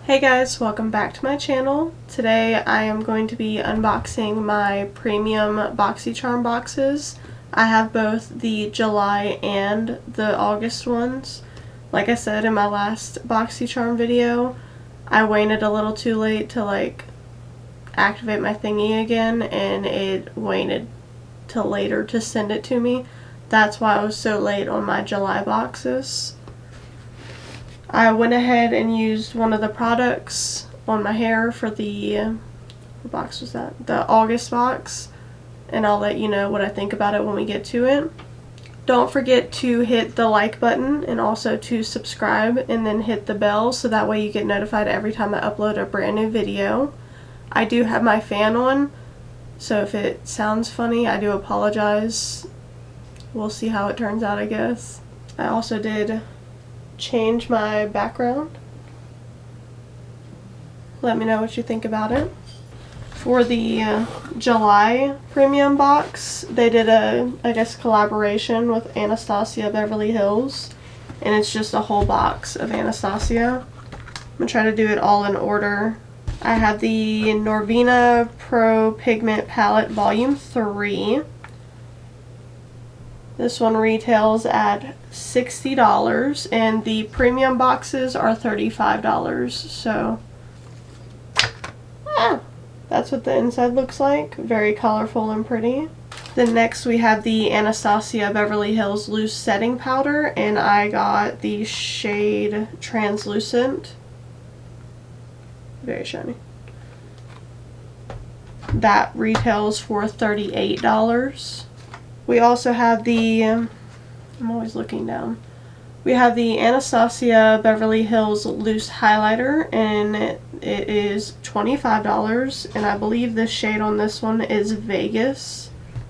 Hey guys, welcome back to my channel. Today I am going to be unboxing my premium BOXY CHARM boxes. I have both the July and the August ones. Like I said in my last BOXY CHARM video, I waited a little too late to activate my thingy again, and it waited till later to send it to me. That's why I was so late on my July boxes. I went ahead and used one of the products on my hair for the, what box was that? The August box, and I'll let you know what I think about it when we get to it. Don't forget to hit the like button and also to subscribe, and then hit the bell so that way you get notified every time I upload a brand new video. I do have my fan on, so if it sounds funny, I do apologize. We'll see how it turns out, I guess. I also did change my background. Let me know what you think about it. For the July premium box, they did a, I guess, collaboration with Anastasia Beverly Hills, and it's just a whole box of Anastasia. I'm gonna try to do it all in order. I have the Norvina Pro Pigment Palette Volume 3. This one retails at $60, and the premium boxes are $35, so that's what the inside looks like. Very colorful and pretty. Then next we have the Anastasia Beverly Hills Loose Setting Powder, and I got the shade Translucent. Very shiny. That retails for $38. We also have the, I'm always looking down. We have the Anastasia Beverly Hills Loose Highlighter, and it is $25, and I believe the shade on this one is Vegas.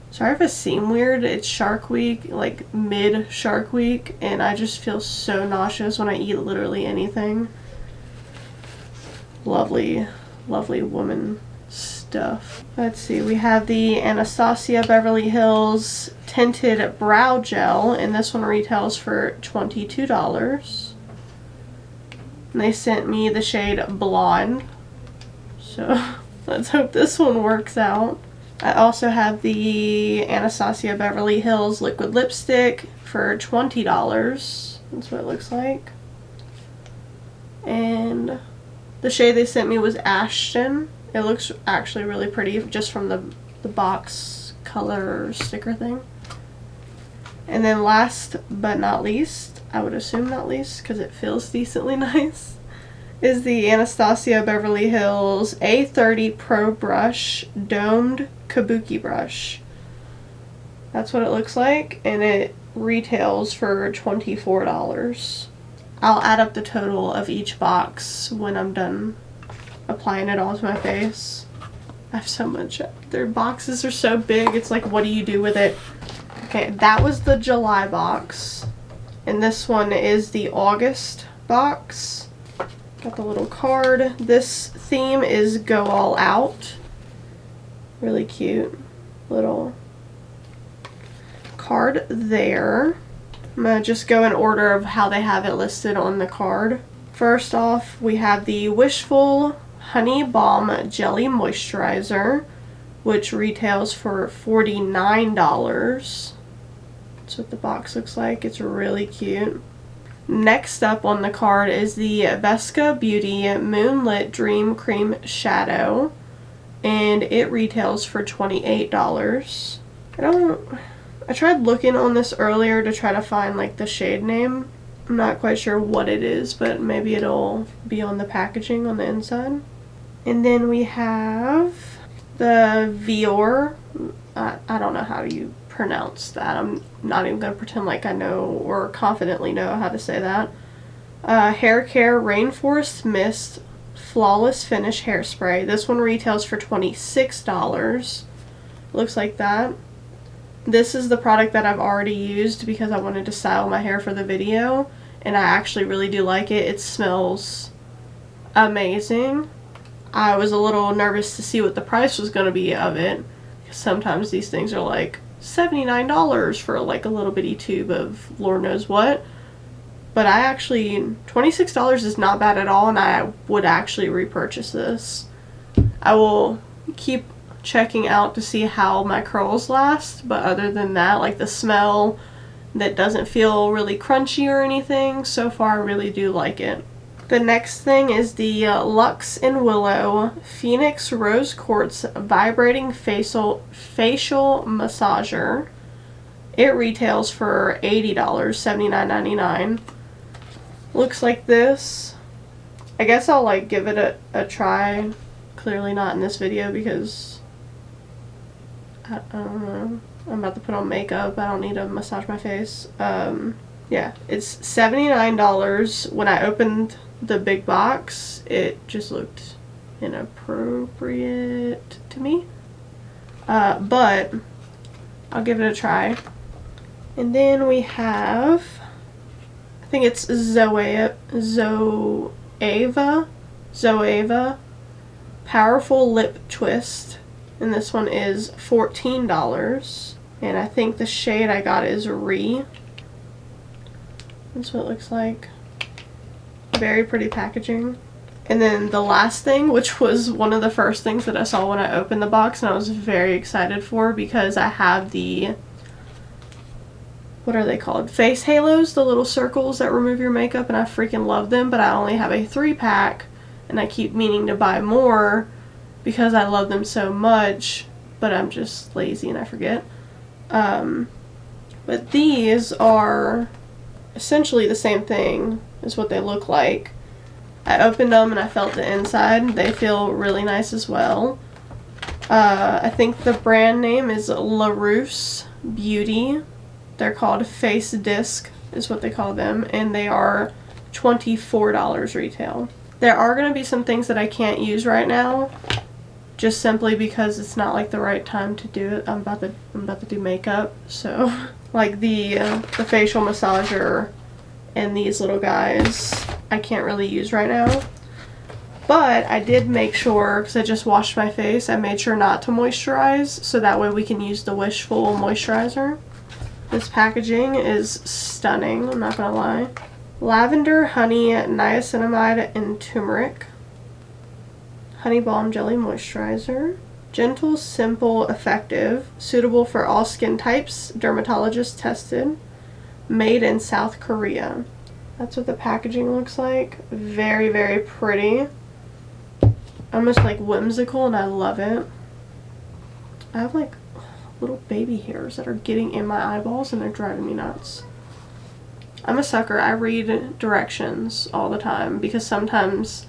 Sorry if it seems weird, it's Shark Week, like mid Shark Week, and I just feel so nauseous when I eat literally anything. Lovely, lovely woman stuff. Let's see, we have the Anastasia Beverly Hills Tinted Brow Gel, and this one retails for $22. And they sent me the shade Blonde, so let's hope this one works out. I also have the Anastasia Beverly Hills Liquid Lipstick for $20. That's what it looks like. And the shade they sent me was Ashton. It looks actually really pretty just from the box color sticker thing. And then last but not least, I would assume not least because it feels decently nice, is the Anastasia Beverly Hills A30 Pro Brush Domed Kabuki Brush. That's what it looks like, and it retails for $24. I'll add up the total of each box when I'm done applying it all to my face. I have so much. Their boxes are so big, it's like, what do you do with it? Okay, that was the July box, and this one is the August box. Got the little card. This theme is Go All Out. Really cute little card there. I'm gonna just go in order of how they have it listed on the card. First off, we have the Wishful Honey Balm Jelly Moisturizer, which retails for $49. That's what the box looks like. It's really cute. Next up on the card is the Vesca Beauty Moonlit Dream Cream Shadow, and it retails for $28. I tried looking on this earlier to try to find like the shade name. I'm not quite sure what it is, but maybe it'll be on the packaging on the inside. And then we have the Vior. I don't know how you pronounce that. I'm not even going to pretend like I know or confidently know how to say that. Hair Care Rainforest Mist Flawless Finish Hairspray. This one retails for $26. Looks like that. This is the product that I've already used because I wanted to style my hair for the video, and I actually really do like it. It smells amazing. I was a little nervous to see what the price was going to be of it, because sometimes these things are like $79 for like a little bitty tube of Lord knows what, but I actually, $26 is not bad at all, and I would actually repurchase this. I will keep checking out to see how my curls last, but other than that, like the smell that doesn't feel really crunchy or anything, so far I really do like it. The next thing is the Luxe and Willow Phoenix Rose Quartz Vibrating Facial Massager. It retails for $80, $79.99. Looks like this. I guess I'll like give it a try. Clearly not in this video because I don't know. I'm about to put on makeup. I don't need to massage my face. Yeah, it's $79. When I opened the big box, it just looked inappropriate to me. But I'll give it a try. And then we have, I think it's Zoeva Powerful Lip Twist. And this one is $14. And I think the shade I got is Re. That's what it looks like. Very pretty packaging. And then the last thing, which was one of the first things that I saw when I opened the box, and I was very excited for because I have the, what are they called? Face halos, the little circles that remove your makeup, and I freaking love them, but I only have a 3-pack, and I keep meaning to buy more because I love them so much, but I'm just lazy and I forget. But these are essentially the same thing as what they look like. I opened them and I felt the inside. They feel really nice as well. I think the brand name is LaRousse Beauty. They're called Face Disc is what they call them, and they are $24 retail. There are going to be some things that I can't use right now, just simply because it's not like the right time to do it. I'm about to do makeup, so like the facial massager and these little guys I can't really use right now. But I did make sure, because I just washed my face, I made sure not to moisturize, so that way we can use the Wishful moisturizer. This packaging is stunning, I'm not gonna lie. Lavender, honey, niacinamide, and turmeric. Honey Balm Jelly Moisturizer. Gentle, simple, effective. Suitable for all skin types. Dermatologist tested. Made in South Korea. That's what the packaging looks like. Very, very pretty. Almost like whimsical, and I love it. I have like little baby hairs that are getting in my eyeballs and they're driving me nuts. I'm a sucker. I read directions all the time because sometimes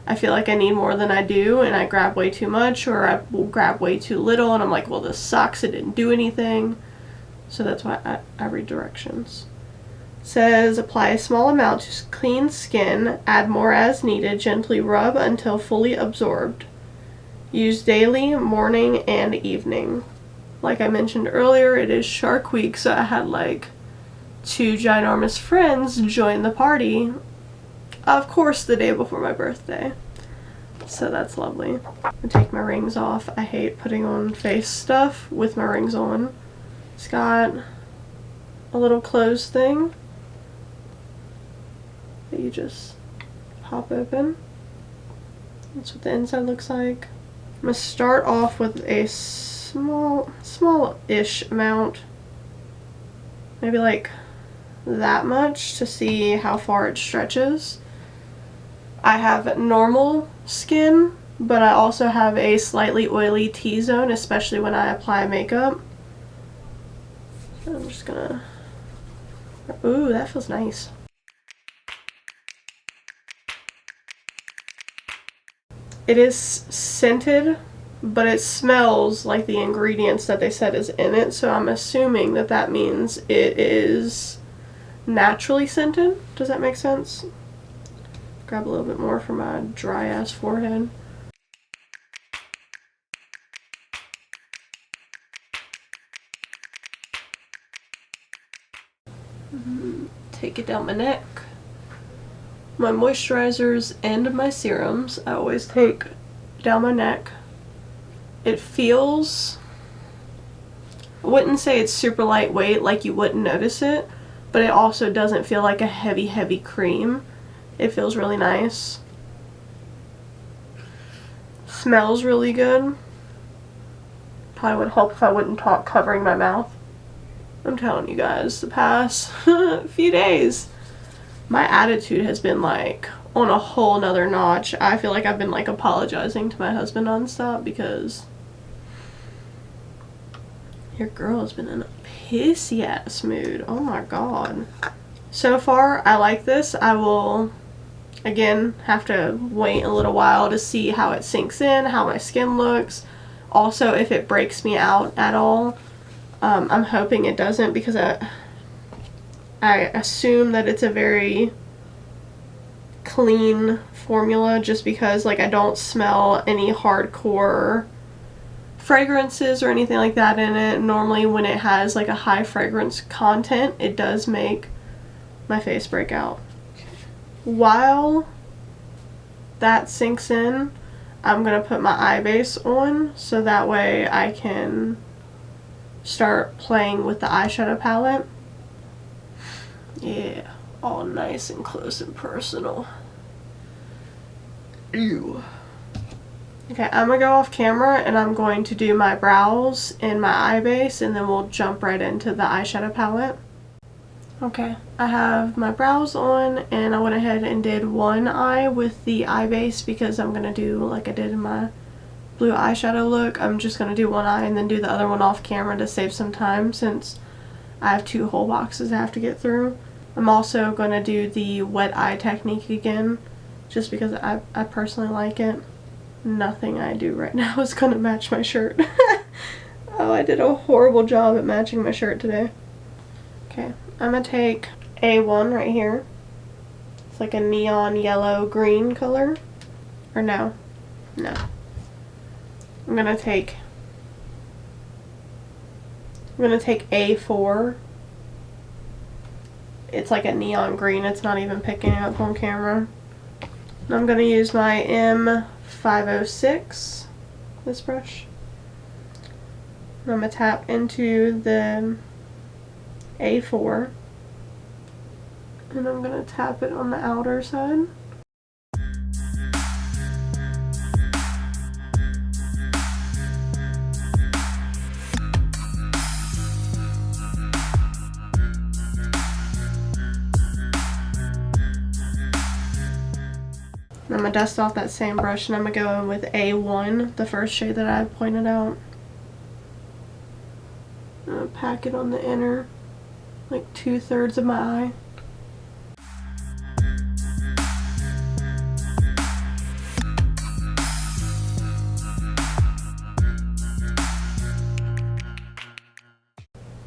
I feel like I need more than I do and I grab way too much, or I will grab way too little and I'm like, well, this sucks, it didn't do anything. So that's why I read directions. It says apply a small amount to clean skin, add more as needed, gently rub until fully absorbed. Use daily, morning and evening. Like I mentioned earlier, it is Shark Week, so I had like 2 ginormous friends join the party. Of course, the day before my birthday. So that's lovely. I take my rings off. I hate putting on face stuff with my rings on. It's got a little closed thing that you just pop open. That's what the inside looks like. I'm gonna start off with a small-ish amount. Maybe like that much to see how far it stretches. I have normal skin, but I also have a slightly oily T-zone, especially when I apply makeup. I'm just gonna, ooh, that feels nice. It is scented, but it smells like the ingredients that they said is in it, so I'm assuming that that means it is naturally scented. Does that make sense? Grab a little bit more for my dry ass forehead. Take it down my neck. My moisturizers and my serums I always take down my neck. It feels, I wouldn't say it's super lightweight, like you wouldn't notice it, but it also doesn't feel like a heavy cream. It feels really nice. Smells really good. Probably would help if I wouldn't talk covering my mouth. I'm telling you guys, the past few days, my attitude has been like on a whole nother notch. I feel like I've been like apologizing to my husband nonstop because your girl has been in a pissy ass mood. Oh my god. So far, I like this. I will, again, have to wait a little while to see how it sinks in, how my skin looks. Also, if it breaks me out at all. I'm hoping it doesn't, because I assume that it's a very clean formula, just because like I don't smell any hardcore fragrances or anything like that in it. Normally when it has like a high fragrance content, it does make my face break out. While that sinks in, I'm gonna put my eye base on, so that way I can start playing with the eyeshadow palette. Yeah, all nice and close and personal. Ew. Okay, I'm gonna go off camera and I'm going to do my brows and my eye base, and then we'll jump right into the eyeshadow palette. Okay, I have my brows on, and I went ahead and did one eye with the eye base because I'm gonna do like I did in my blue eyeshadow look. I'm just gonna do one eye and then do the other one off camera to save some time, since I have 2 whole boxes I have to get through. I'm also gonna do the wet eye technique again, just because I personally like it. Nothing I do right now is gonna match my shirt. Oh, I did a horrible job at matching my shirt today. Okay, I'm gonna take A1 right here. It's like a neon yellow green color. Or no. I'm gonna take A4. It's like a neon green. It's not even picking it up on camera. And I'm gonna use my M506, this brush. And I'm gonna tap into the A4. And I'm gonna tap it on the outer side. I'm going to dust off that same brush, and I'm going to go in with A1, the first shade that I pointed out. I'm going to pack it on the inner, like 2/3 of my eye.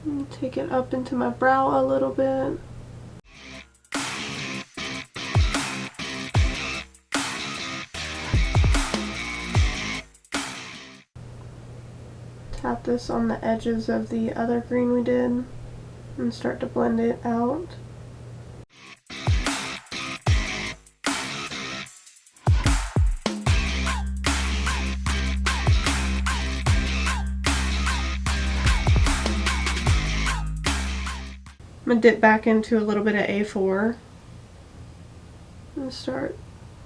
And take it up into my brow a little bit. Tap this on the edges of the other green we did and start to blend it out. I'm going to dip back into a little bit of A4 and start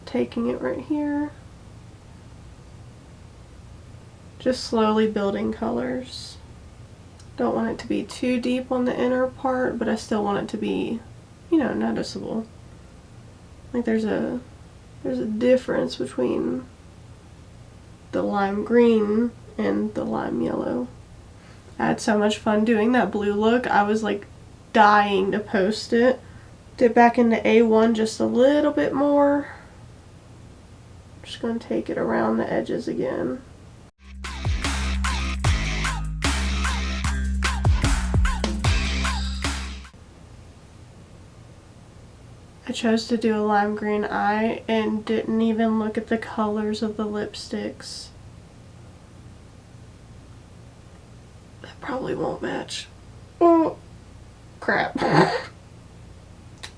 taking it right here. Just slowly building colors. Don't want it to be too deep on the inner part, but I still want it to be, you know, noticeable. Like there's a difference between the lime green and the lime yellow. I had so much fun doing that blue look. I was like dying to post it. Dip back into A1 just a little bit more. Just going to take it around the edges again. I chose to do a lime green eye and didn't even look at the colors of the lipsticks. That probably won't match. Oh, crap.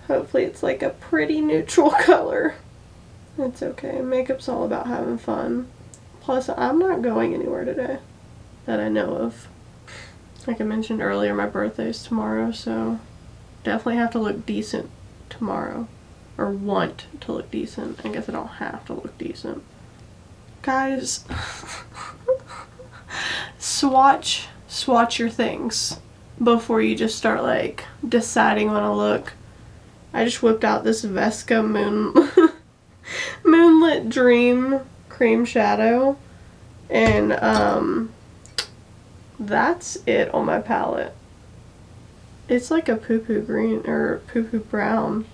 Hopefully it's like a pretty neutral color. It's okay. Makeup's all about having fun. Plus, I'm not going anywhere today that I know of. Like I mentioned earlier, my birthday's tomorrow, so definitely have to look decent tomorrow. Or want to look decent. I guess I don't have to look decent. Guys, swatch your things before you just start like deciding on a look. I just whipped out this Vesca Moonlit Dream cream shadow, and that's it on my palette. It's like a poo-poo green or poo-poo brown.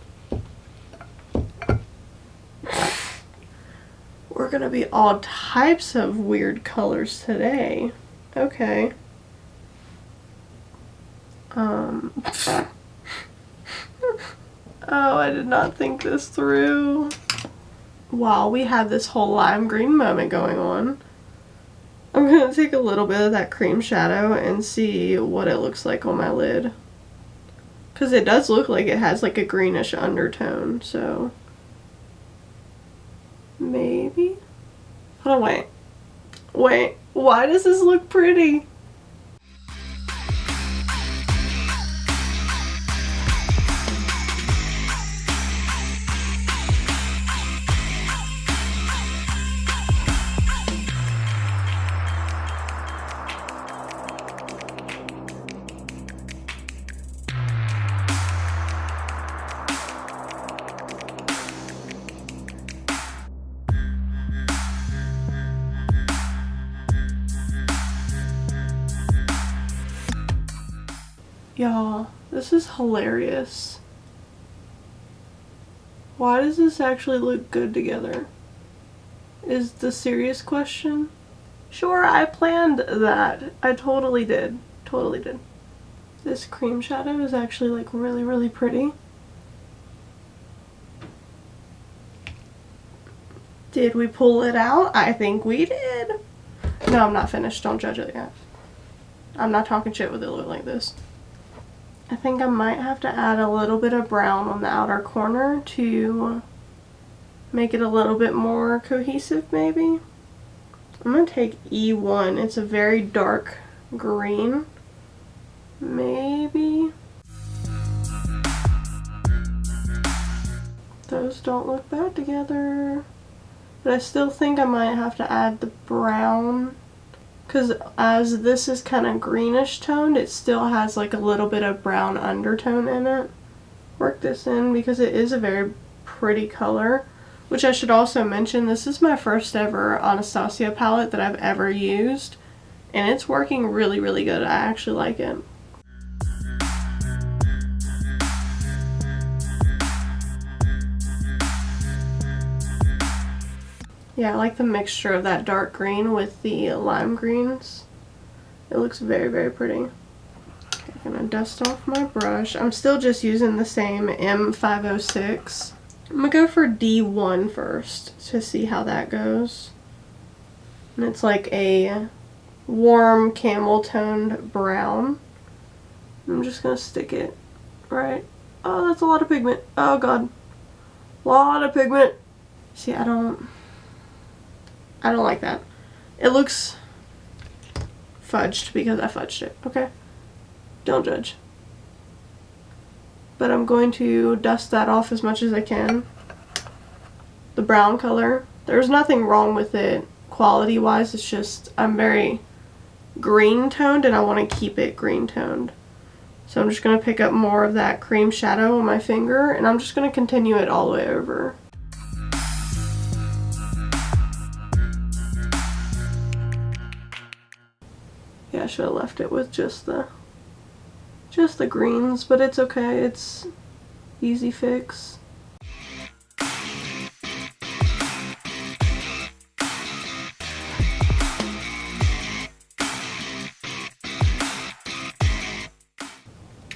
We're gonna be all types of weird colors today. Okay. Oh, I did not think this through. While we have this whole lime green moment going on, I'm gonna take a little bit of that cream shadow and see what it looks like on my lid. Because it does look like it has like a greenish undertone, so maybe? Hold on, wait, why does this look pretty? Y'all, this is hilarious. Why does this actually look good together? Is the serious question. Sure, I planned that. I totally did. Totally did. This cream shadow is actually like really, really pretty. Did we pull it out? I think we did. No, I'm not finished. Don't judge it yet. I'm not talking shit with it look like this. I think I might have to add a little bit of brown on the outer corner to make it a little bit more cohesive, maybe. I'm going to take E1. It's a very dark green. Maybe. Those don't look bad together. But I still think I might have to add the brown. Because as this is kind of greenish toned, it still has like a little bit of brown undertone in it. Work this in because it is a very pretty color. Which I should also mention, this is my first ever Anastasia palette that I've ever used. And it's working really, really good. I actually like it. Yeah, I like the mixture of that dark green with the lime greens. It looks very, very pretty. Okay, I'm gonna dust off my brush. I'm still just using the same M506. I'm gonna go for D1 first to see how that goes. And it's like a warm camel toned brown. I'm just gonna stick it right. Oh, that's a lot of pigment. Oh god. A lot of pigment. See, I don't like that. It looks fudged because I fudged it, okay? Don't judge. But I'm going to dust that off as much as I can. The brown color. There's nothing wrong with it quality-wise. It's just I'm very green toned and I want to keep it green toned. So I'm just going to pick up more of that cream shadow on my finger and I'm just going to continue it all the way over. Yeah, I should have left it with just the greens, but it's okay. It's easy fix.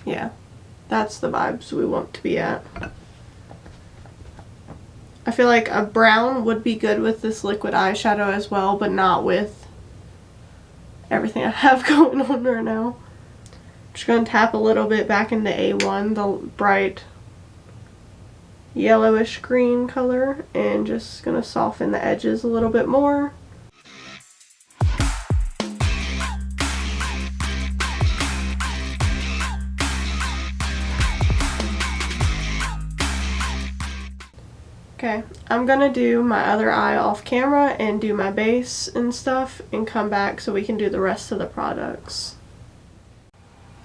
Yeah, that's the vibes we want to be at. I feel like a brown would be good with this liquid eyeshadow as well, but not with everything I have going on right now. I'm just going to tap a little bit back into A1, the bright yellowish green color, and just going to soften the edges a little bit more. Okay, I'm gonna do my other eye off camera and do my base and stuff and come back so we can do the rest of the products.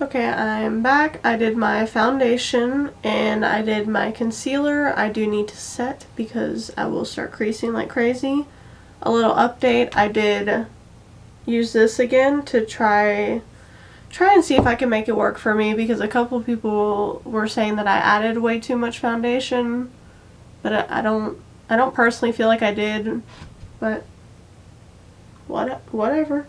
Okay, I'm back. I did my foundation and I did my concealer. I do need to set because I will start creasing like crazy. A little update, I did use this again to try and see if I can make it work for me, because a couple people were saying that I added way too much foundation, but I don't personally feel like I did, but whatever.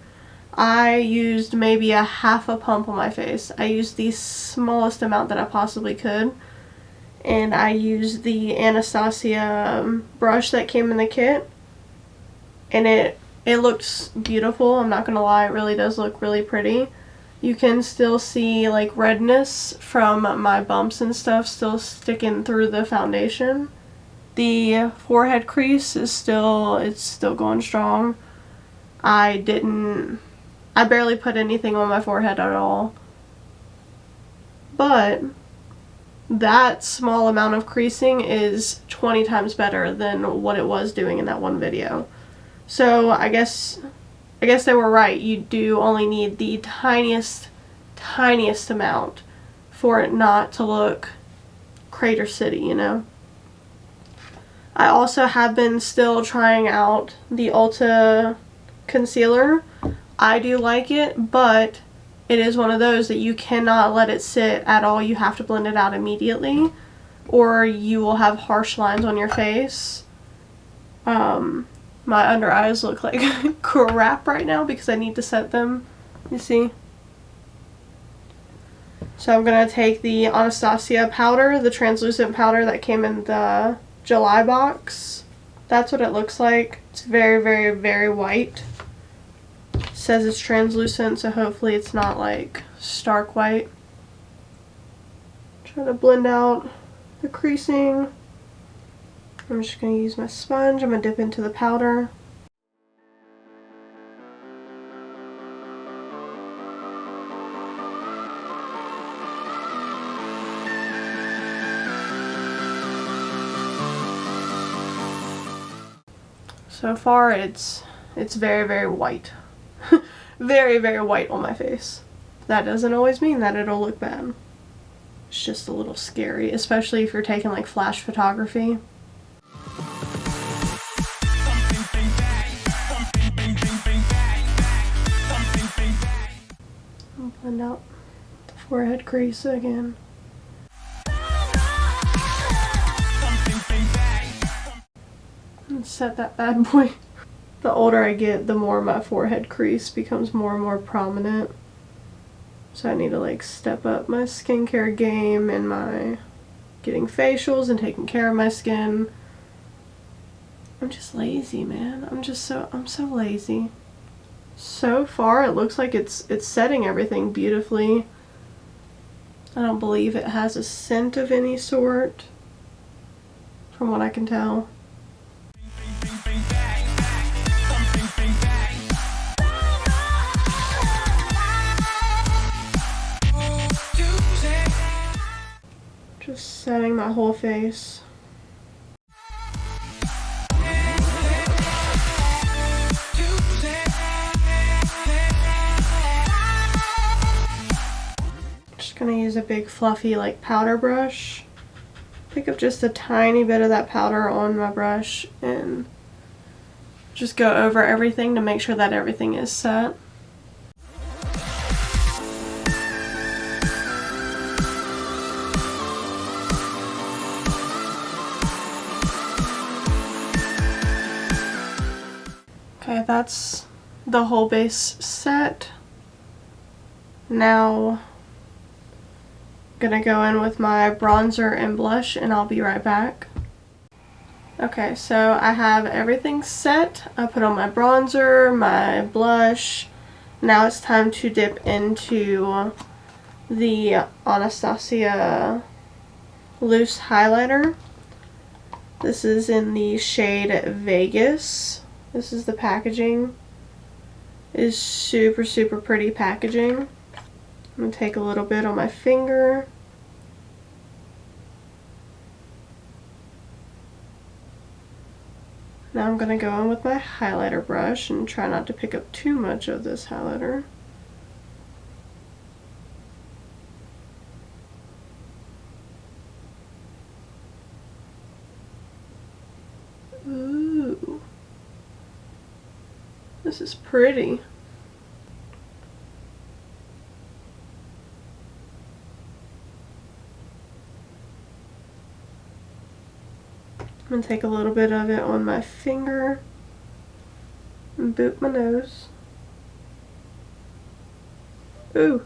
I used maybe a half a pump on my face. I used the smallest amount that I possibly could, and I used the Anastasia brush that came in the kit, and it looks beautiful. I'm not gonna lie, it really does look really pretty. You can still see like redness from my bumps and stuff still sticking through the foundation. The forehead crease is still going strong. I barely put anything on my forehead at all. But that small amount of creasing is 20 times better than what it was doing in that one video. So I guess they were right. You do only need the tiniest amount for it not to look Crater City, you know? I also have been still trying out the Ulta concealer. I do like it, but it is one of those that you cannot let it sit at all. You have to blend it out immediately, or you will have harsh lines on your face. My under eyes look like crap right now because I need to set them, you see. So I'm going to take the Anastasia powder, the translucent powder that came in the July box. That's what it looks like. It's very, very, very white. It says it's translucent, so hopefully it's not like stark white. Try to blend out the creasing. I'm just going to use my sponge. I'm going to dip into the powder. So far it's very, very white. Very, very white on my face. That doesn't always mean that it'll look bad. It's just a little scary, especially if you're taking like flash photography. I'll blend out the forehead crease again. And set that bad boy. The older I get, the more my forehead crease becomes more and more prominent. So I need to like step up my skincare game and my getting facials and taking care of my skin. I'm just lazy, man. I'm so lazy. So far it looks like it's setting everything beautifully. I don't believe it has a scent of any sort, from what I can tell. Just setting my whole face. Just gonna use a big fluffy like powder brush. Pick up just a tiny bit of that powder on my brush and just go over everything to make sure that everything is set. Okay, that's the whole base set. Now I'm gonna go in with my bronzer and blush and I'll be right back. Okay, so I have everything set. I put on my bronzer, my blush. Now it's time to dip into the Anastasia loose highlighter. This is in the shade Vegas. This is the packaging. It is super, super pretty packaging. I'm going to take a little bit on my finger. Now I'm going to go in with my highlighter brush and try not to pick up too much of this highlighter. Ooh, this is pretty. I'm going to take a little bit of it on my finger and boot my nose. Ooh.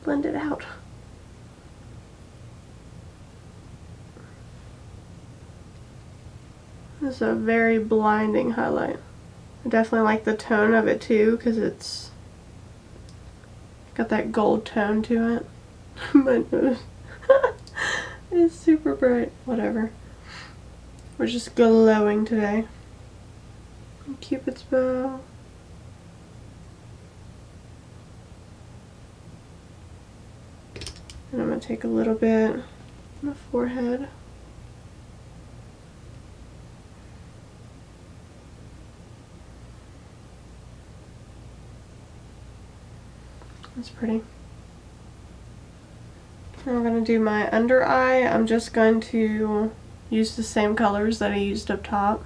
Blend it out. This is a very blinding highlight. I definitely like the tone of it too, because it's got that gold tone to it. My nose is super bright. Whatever. We're just glowing today. Cupid's bow. And I'm going to take a little bit on the forehead. That's pretty. Now I'm going to do my under eye. I'm just going to use the same colors that I used up top.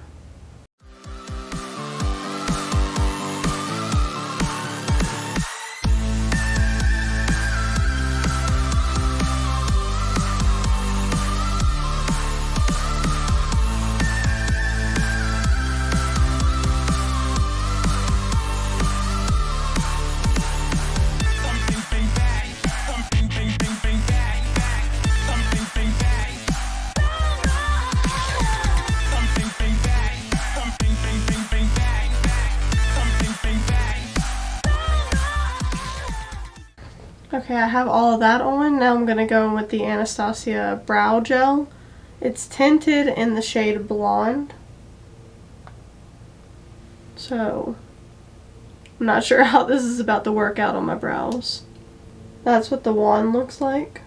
Okay, I have all of that on. Now I'm going to go in with the Anastasia Brow Gel. It's tinted in the shade Blonde. So, I'm not sure how this is about to work out on my brows. That's what the wand looks like.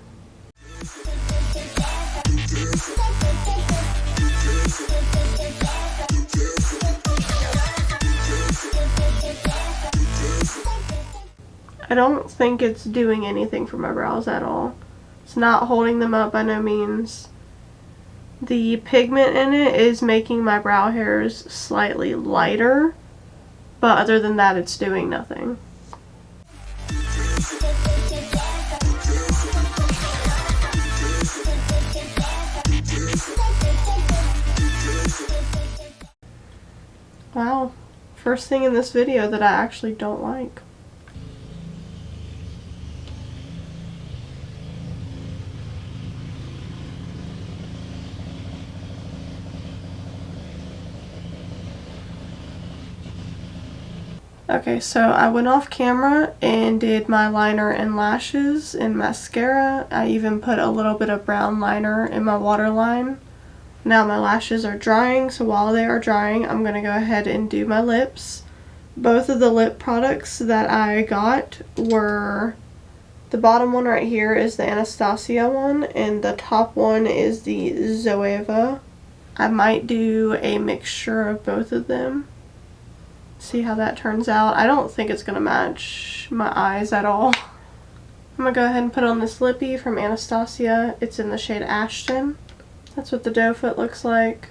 I don't think it's doing anything for my brows at all. It's not holding them up by no means. The pigment in it is making my brow hairs slightly lighter, but other than that, it's doing nothing. Wow, first thing in this video that I actually don't like. Okay, so I went off camera and did my liner and lashes and mascara. I even put a little bit of brown liner in my waterline. Now my lashes are drying, so while they are drying, I'm going to go ahead and do my lips. Both of the lip products that I got were, the bottom one right here is the Anastasia one, and the top one is the Zoeva. I might do a mixture of both of them. See how that turns out. I don't think it's gonna match my eyes at all. I'm gonna go ahead and put on this lippy from Anastasia. It's in the shade Ashton. That's what the doe foot looks like.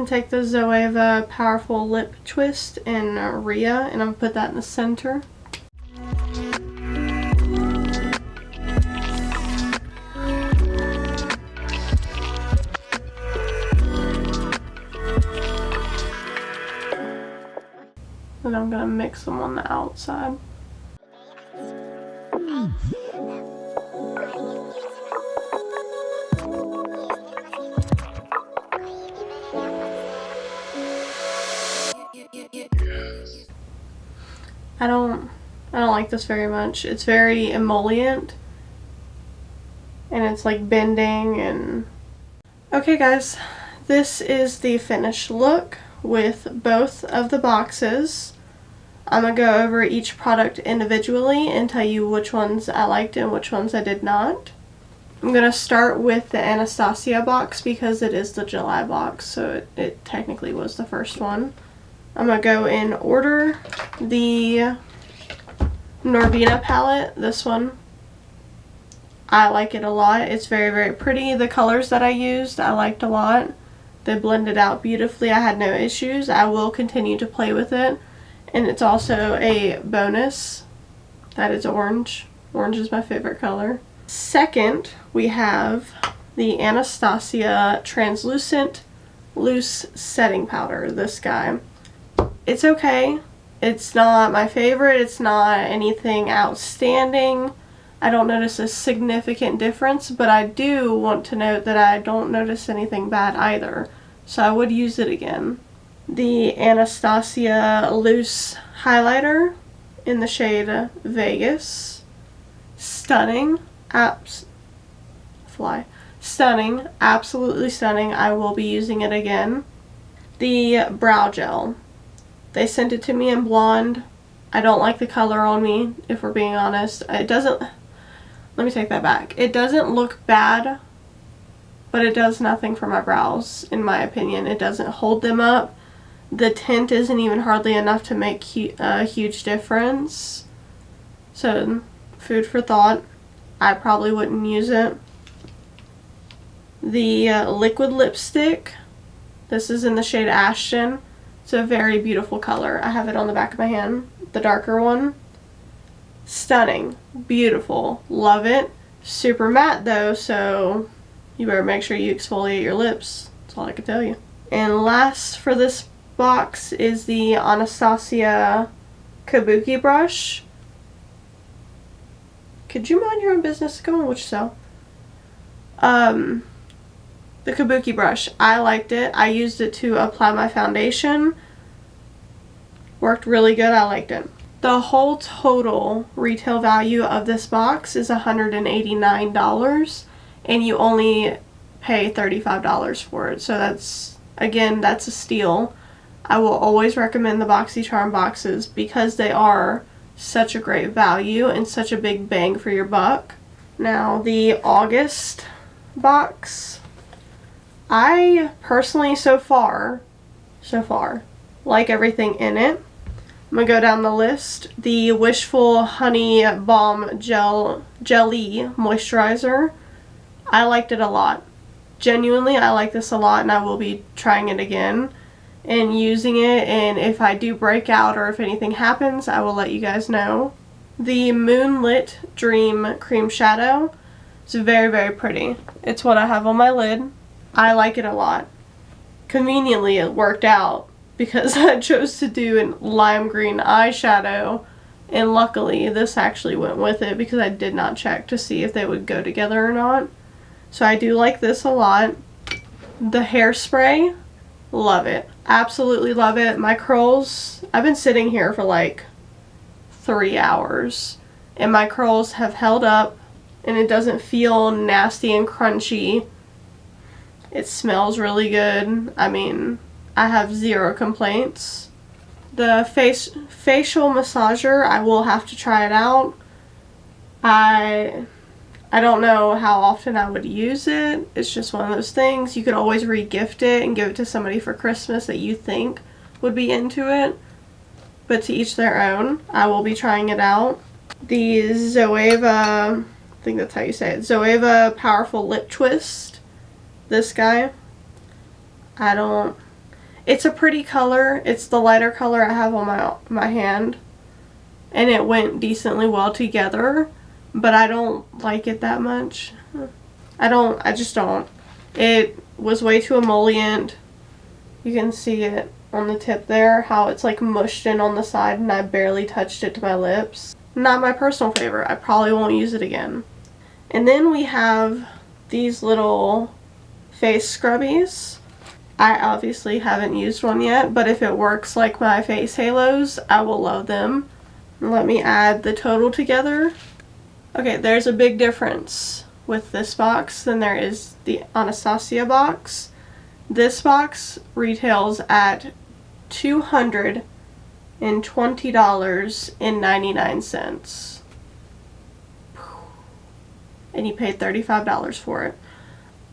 Take the Zoeva Powerful Lip Twist in Rhea, and I'm going to put that in the center. And I'm gonna mix them on the outside. I don't like this very much. It's very emollient. And it's like bending and... Okay guys, this is the finished look with both of the boxes. I'm going to go over each product individually and tell you which ones I liked and which ones I did not. I'm going to start with the Anastasia box because it is the July box, so it technically was the first one. I'm going to go in order. The Norvina palette, this one, I like it a lot. It's very, very pretty. The colors that I used, I liked a lot. They blended out beautifully. I had no issues. I will continue to play with it. And it's also a bonus that is orange. Orange is my favorite color. Second, we have the Anastasia Translucent Loose Setting Powder. This guy. It's okay. It's not my favorite. It's not anything outstanding. I don't notice a significant difference, but I do want to note that I don't notice anything bad either. So I would use it again. The Anastasia Loose Highlighter in the shade Vegas. Stunning. Stunning. Absolutely stunning. I will be using it again. The Brow Gel. They sent it to me in blonde. I don't like the color on me, if we're being honest. It doesn't... Let me take that back. It doesn't look bad, but it does nothing for my brows, in my opinion. It doesn't hold them up. The tint isn't even hardly enough to make a huge difference. So, food for thought. I probably wouldn't use it. The liquid lipstick. This is in the shade Ashton. It's a very beautiful color. I have it on the back of my hand. The darker one. Stunning. Beautiful. Love it. Super matte though, so you better make sure you exfoliate your lips. That's all I can tell you. And last for this box is the Anastasia Kabuki brush. Could you mind your own business? Go on, which cell? The Kabuki brush. I liked it. I used it to apply my foundation. Worked really good. I liked it. The whole total retail value of this box is $189, and you only pay $35 for it. So that's, again, that's a steal. I will always recommend the BOXY CHARM boxes because they are such a great value and such a big bang for your buck. Now the August box, I personally so far like everything in it. I'm going to go down the list. The Wishful Honey Balm Jelly Moisturizer. I liked it a lot. Genuinely, I like this a lot, and I will be trying it again and using it, and if I do break out or if anything happens, I will let you guys know. The Moonlit Dream Cream Shadow. It's very, very pretty. It's what I have on my lid. I like it a lot. Conveniently, it worked out because I chose to do a lime green eyeshadow, and luckily this actually went with it because I did not check to see if they would go together or not. So I do like this a lot. The hairspray, love it. Absolutely love it. My curls, I've been sitting here for like 3 hours and my curls have held up, and it doesn't feel nasty and crunchy. It smells really good. I mean, I have zero complaints. The facial massager, I will have to try it out. I don't know how often I would use it. It's just one of those things. You could always re-gift it and give it to somebody for Christmas that you think would be into it. But to each their own. I will be trying it out. The Zoeva, I think that's how you say it, Zoeva Powerful Lip Twist. This guy. It's a pretty color. It's the lighter color I have on my hand. And it went decently well together. But I don't like it that much. I just don't. It was way too emollient. You can see it. on the tip there, how it's like mushed in on the side and I barely touched it to my lips. Not my personal favorite. I probably won't use it again. And then we have these little face scrubbies. I obviously haven't used one yet, but if it works like my face halos, I will love them. Let me add the total together. Okay, there's a big difference with this box than there is the Anastasia box. This box retails at $220.99. And you paid $35 for it.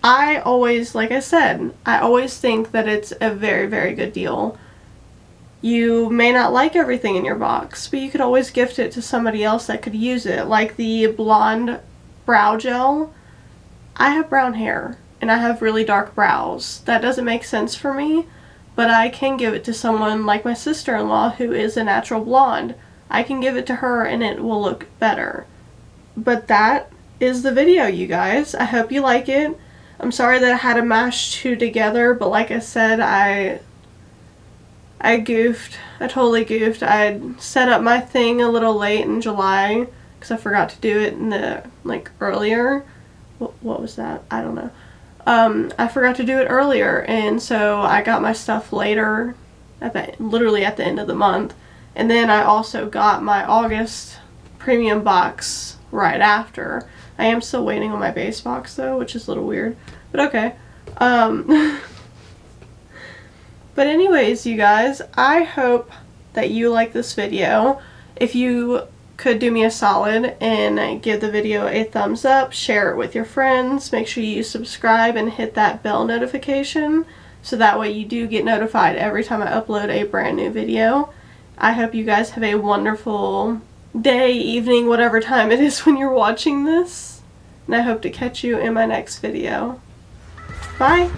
I always, like I said, I always think that it's a very, very good deal. You may not like everything in your box, but you could always gift it to somebody else that could use it. Like the blonde brow gel. I have brown hair and I have really dark brows. That doesn't make sense for me, but I can give it to someone like my sister-in-law who is a natural blonde. I can give it to her and it will look better. But that is the video, you guys. I hope you like it. I'm sorry that I had to mash two together, but like I said, I goofed. I totally goofed. I set up my thing a little late in July because I forgot to do it in the, like, earlier. What was that? I don't know. I forgot to do it earlier, and so I got my stuff later, literally at the end of the month. And then I also got my August premium box right after. I am still waiting on my base box though, which is a little weird, but okay. But anyways, you guys, I hope that you like this video. If you could do me a solid and give the video a thumbs up, share it with your friends, make sure you subscribe and hit that bell notification so that way you do get notified every time I upload a brand new video. I hope you guys have a wonderful day, evening, whatever time it is when you're watching this, and I hope to catch you in my next video. Bye!